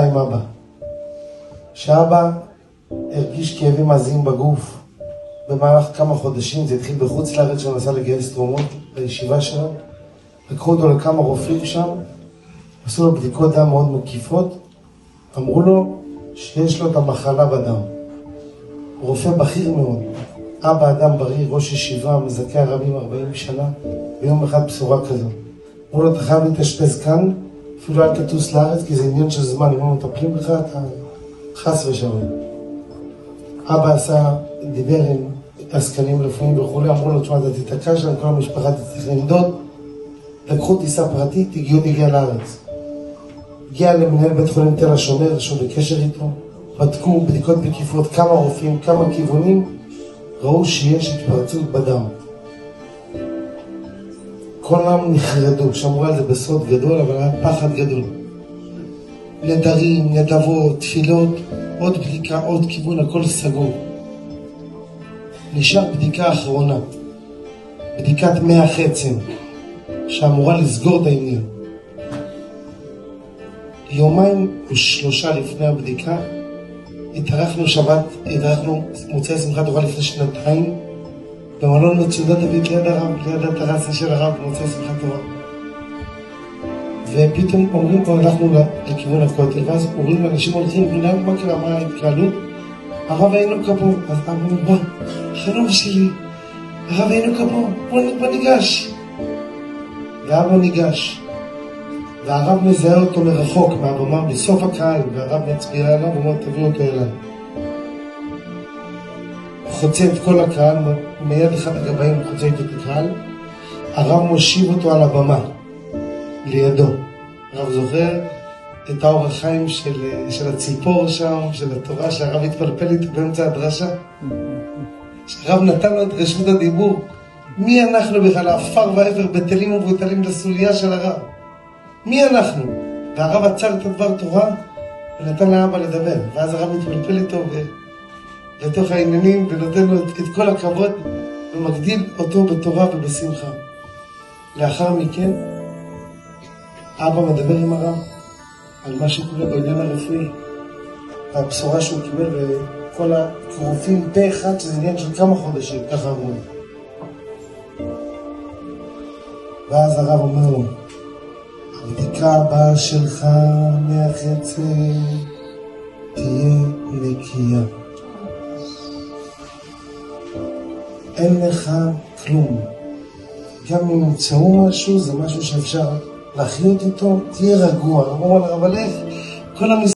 עם אבא. שאבא הרגיש כאבים עזים בגוף במהלך כמה חודשים. זה התחיל בחוץ לארץ שהוא נסע לגייס תרומות לישיבה שלו. לקחו אותו לכמה רופאים שם, עשו לו בדיקות דם מאוד מקיפות, אמרו לו שיש לו את המחלה בדם. רופא בכיר מאוד, אבא אדם בריא, ראש ישיבה, מזכה הרבים 40 שנה, ביום אחד בשורה כזו. אמרו לו, אתה חייב להתאשפז כאן, אפילו אל תטוס לארץ, כי זה עניין של זמן, אם לא מטפלים לך, אתה חס ושלום. אבא דיבר עם עסקנים רפואיים וכולי, אמרו לו, תשמע, אתה תתעקש שם, כל המשפחה תצטרך לנדוד, לקחו טיסה פרטית, הגיע לארץ. הגיע למנהל בית חולים תל השומר, שהוא בקשר איתו, בדקו בדיקות מקיפות, כמה רופאים, כמה כיוונים, ראו שיש התפרצות בדם. כל העם נחרדו, שמרו על זה בסוד גדול, אבל היה פחד גדול. נדרים, נדבות, תפילות, עוד בדיקה, עוד כיוון, הכל סגור. נשאר בדיקה אחרונה, בדיקת מי החצם, שאמורה לסגור את העניין. יומיים או 3 לפני הבדיקה, התארחנו מוצאי שמחת תורה לפני 2 במלון מצודת דוד ליד הרב, ליד הטרסה של הרב במוצאי שמחת תורה. ופתאום אומרים פה, הלכנו לכיוון הכותל, ואז אומרים אנשים הולכים, מה קרה, מה ההתקהלות? הרב היינו כפו, אז אמרו, בוא, חנוך שלי, הרב היינו כפו, בוא ניגש. ואבא ניגש, והרב מזהה אותו מרחוק מהבמה בסוף הקהל, והרב מצביע עליו ואומר, תביא אותו אליי. חוצה את כל הקהל, מיד אחד הגבאים חוצה את הקהל, הרב מושיב אותו על הבמה, לידו. הרב זוכר את האור החיים של הציפור שם, של התורה, שהרב התפלפל איתו באמצע הדרשה. שהרב נתן לו את רשות הדיבור. מי אנחנו בכלל, האפר והעבר, בטלים ובוטלים לסוליה של הרב? מי אנחנו? והרב עצר את הדבר תורה ונתן לאבא לדבר. ואז הרב מתפלפל איתו לתוך העניינים ונותן לו את כל הכבוד ומגדיל אותו בתורה ובשמחה. לאחר מכן, אבא מדבר עם הרב על מה שקורה בעניין הרפואי. והבשורה שהוא קיבל וכל הרופאים פה אחד, שזה עניין של כמה חודשים, ככה אמרו. ואז הרב אומר לו, הבדיקה הבאה שלך מהחצם תהיה נקייה. אין לך כלום. גם אם ימצאו משהו, זה משהו שאפשר לחיות איתו, תהיה רגוע. אמרו על הרב, אבל איך כל